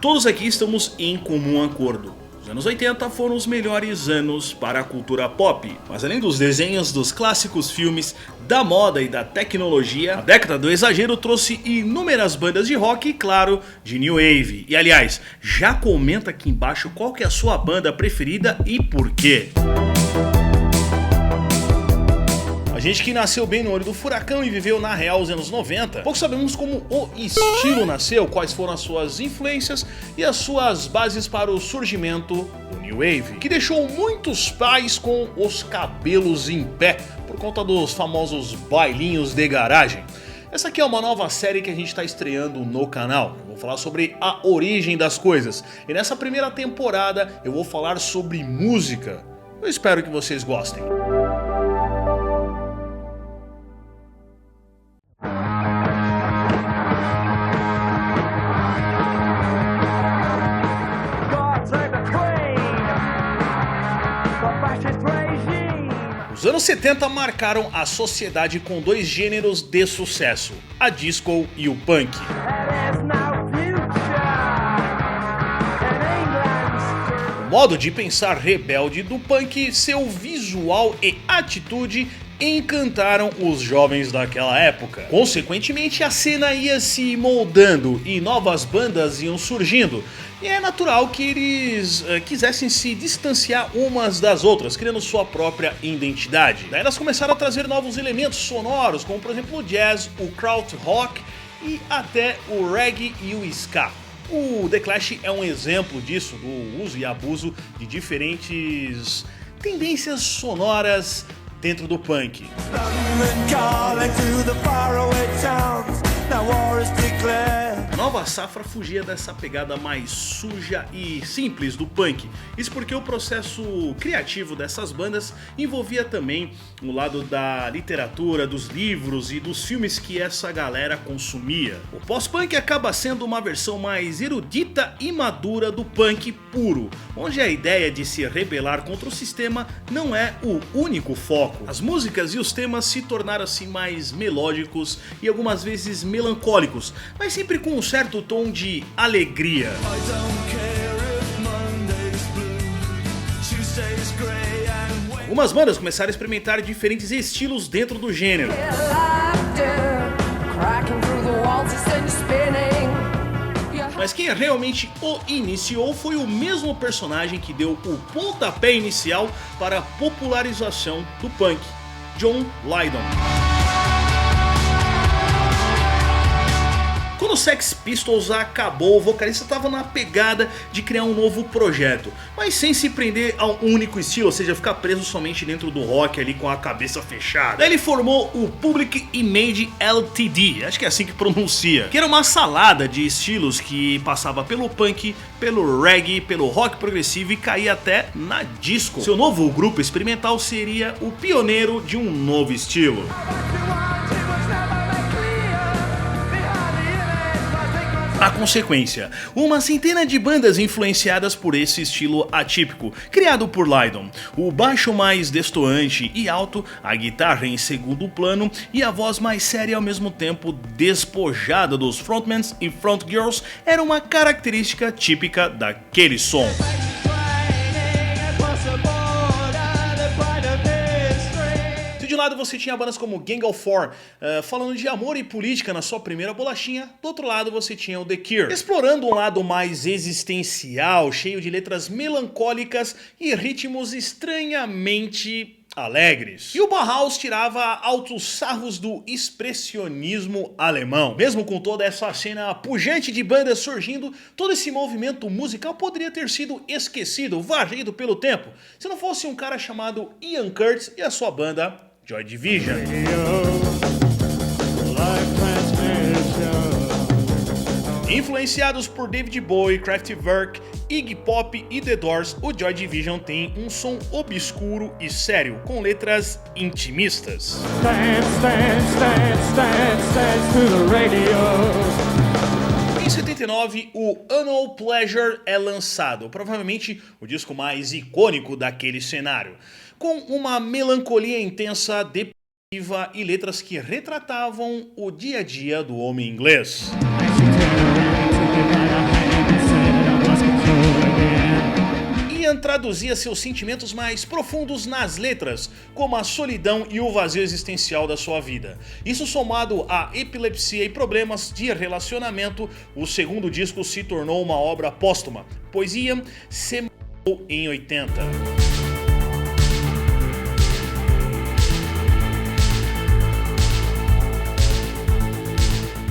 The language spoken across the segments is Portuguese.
Todos aqui estamos em comum acordo. Os anos 80 foram os melhores anos para a cultura pop, mas além dos desenhos, dos clássicos filmes, da moda e da tecnologia, a década do exagero trouxe inúmeras bandas de rock e, claro, de New Wave. E aliás, já comenta aqui embaixo qual que é a sua banda preferida e por quê. A gente que nasceu bem no olho do furacão e viveu na real os anos 90, pouco sabemos como o estilo nasceu, quais foram as suas influências e as suas bases para o surgimento do New Wave, que deixou muitos pais com os cabelos em pé por conta dos famosos bailinhos de garagem. Essa aqui é uma nova série que a gente está estreando no canal. Eu vou falar sobre a origem das coisas e nessa primeira temporada eu vou falar sobre música. Eu espero que vocês gostem. Os anos 70 marcaram a sociedade com dois gêneros de sucesso, a disco e o punk. O modo de pensar rebelde do punk, seu visual e atitude encantaram os jovens daquela época. Consequentemente, a cena ia se moldando e novas bandas iam surgindo. E é natural que eles quisessem se distanciar umas das outras, criando sua própria identidade. Daí elas começaram a trazer novos elementos sonoros, como por exemplo o jazz, o krautrock e até o reggae e o ska. O The Clash é um exemplo disso, do uso e abuso de diferentes tendências sonoras dentro do punk. A nova safra fugia dessa pegada mais suja e simples do punk. Isso porque o processo criativo dessas bandas envolvia também o lado da literatura, dos livros e dos filmes que essa galera consumia. O pós-punk acaba sendo uma versão mais erudita e madura do punk puro, onde a ideia de se rebelar contra o sistema não é o único foco. As músicas e os temas se tornaram assim mais melódicos e algumas vezes melancólicos, mas sempre com um certo tom de alegria. Algumas bandas começaram a experimentar diferentes estilos dentro do gênero. Mas quem realmente o iniciou foi o mesmo personagem que deu o pontapé inicial para a popularização do punk, John Lydon. Quando o Sex Pistols acabou, o vocalista estava na pegada de criar um novo projeto, mas sem se prender a um único estilo, ou seja, ficar preso somente dentro do rock ali com a cabeça fechada. Daí ele formou o Public Image Ltd, acho que é assim que pronuncia, que era uma salada de estilos que passava pelo punk, pelo reggae, pelo rock progressivo e caía até na disco. Seu novo grupo experimental seria o pioneiro de um novo estilo. A consequência, uma centena de bandas influenciadas por esse estilo atípico, criado por Lydon. O baixo mais destoante e alto, a guitarra em segundo plano e a voz mais séria ao mesmo tempo despojada dos frontmans e frontgirls era uma característica típica daquele som. De um lado você tinha bandas como Gang of Four, falando de amor e política na sua primeira bolachinha. Do outro lado você tinha o The Cure, explorando um lado mais existencial, cheio de letras melancólicas e ritmos estranhamente alegres. E o Bauhaus tirava altos sarros do expressionismo alemão. Mesmo com toda essa cena pujante de bandas surgindo, todo esse movimento musical poderia ter sido esquecido, varrido pelo tempo, se não fosse um cara chamado Ian Curtis e a sua banda Joy Division. Influenciados por David Bowie, Kraftwerk, Iggy Pop e The Doors, o Joy Division tem um som obscuro e sério, com letras intimistas. Em 79, o Unknown Pleasure é lançado, provavelmente o disco mais icônico daquele cenário, com uma melancolia intensa, depressiva e letras que retratavam o dia a dia do homem inglês. Ian traduzia seus sentimentos mais profundos nas letras, como a solidão e o vazio existencial da sua vida. Isso somado à epilepsia e problemas de relacionamento, o segundo disco se tornou uma obra póstuma, pois Ian se mudou em 80.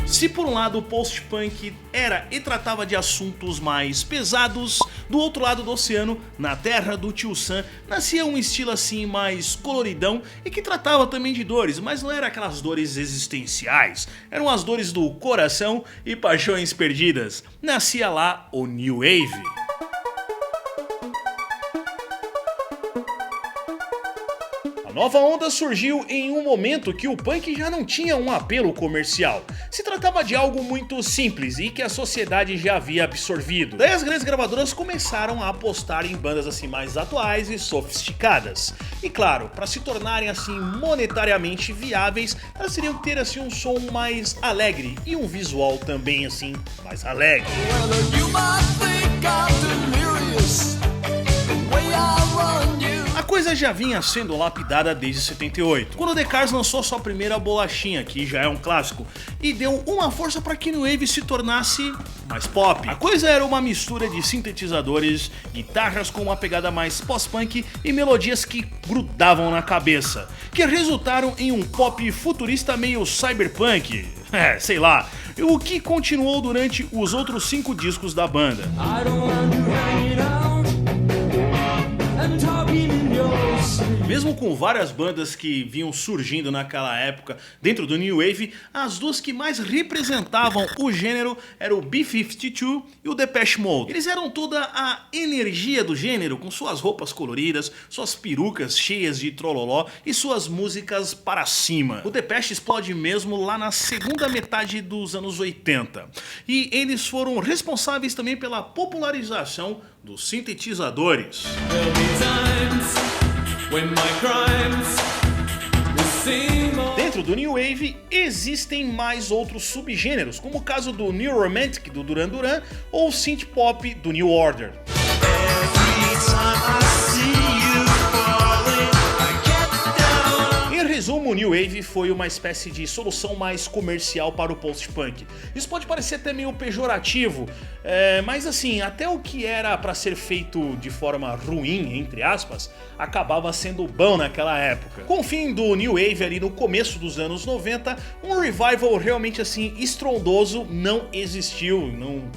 Se por um lado o post-punk era e tratava de assuntos mais pesados, do outro lado do oceano, na terra do Tio Sam, nascia um estilo assim mais coloridão e que tratava também de dores, mas não era aquelas dores existenciais, eram as dores do coração e paixões perdidas. Nascia lá o New Wave. A nova onda surgiu em um momento que o punk já não tinha um apelo comercial. Se tratava de algo muito simples e que a sociedade já havia absorvido. Daí as grandes gravadoras começaram a apostar em bandas assim mais atuais e sofisticadas. E claro, para se tornarem assim monetariamente viáveis, elas teriam que ter assim um som mais alegre e um visual também assim mais alegre. A coisa já vinha sendo lapidada desde 78, quando The Cars lançou sua primeira bolachinha, que já é um clássico, e deu uma força para que New Wave se tornasse mais pop. A coisa era uma mistura de sintetizadores, guitarras com uma pegada mais pós-punk e melodias que grudavam na cabeça, que resultaram em um pop futurista meio cyberpunk, sei lá, o que continuou durante os outros 5 discos da banda. Mesmo com várias bandas que vinham surgindo naquela época dentro do New Wave, as duas que mais representavam o gênero eram o B-52 e o Depeche Mode. Eles eram toda a energia do gênero, com suas roupas coloridas, suas perucas cheias de trololó e suas músicas para cima. O Depeche explode mesmo lá na segunda metade dos anos 80. E eles foram responsáveis também pela popularização dos sintetizadores. Dentro do New Wave existem mais outros subgêneros, como o caso do New Romantic do Duran Duran ou o synth pop do New Order. Em resumo, o New Wave foi uma espécie de solução mais comercial para o post-punk. Isso pode parecer até meio pejorativo, mas assim, até o que era para ser feito de forma ruim, entre aspas, acabava sendo bom naquela época. Com o fim do New Wave ali no começo dos anos 90, um revival realmente assim estrondoso não existiu,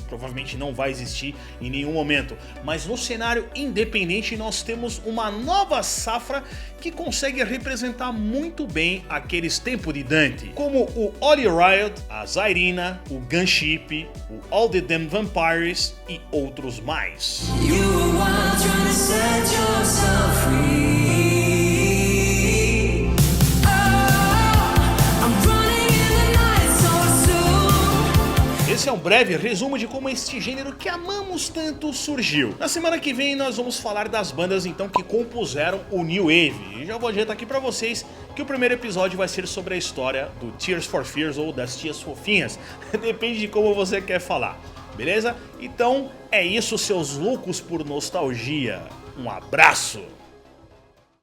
provavelmente não vai existir em nenhum momento. Mas no cenário independente nós temos uma nova safra que consegue representar muito bem aqueles tempos de Dante, como o Ollie Riot, a Zyrina, o Gunship, o All the Damn Vampires e outros mais. Esse é um breve resumo de como este gênero que amamos tanto surgiu. Na semana que vem nós vamos falar das bandas então que compuseram o New Wave. E já vou adiantar aqui pra vocês que o primeiro episódio vai ser sobre a história do Tears for Fears ou das Tias Fofinhas. Depende de como você quer falar, beleza? Então é isso, seus loucos por nostalgia. Um abraço!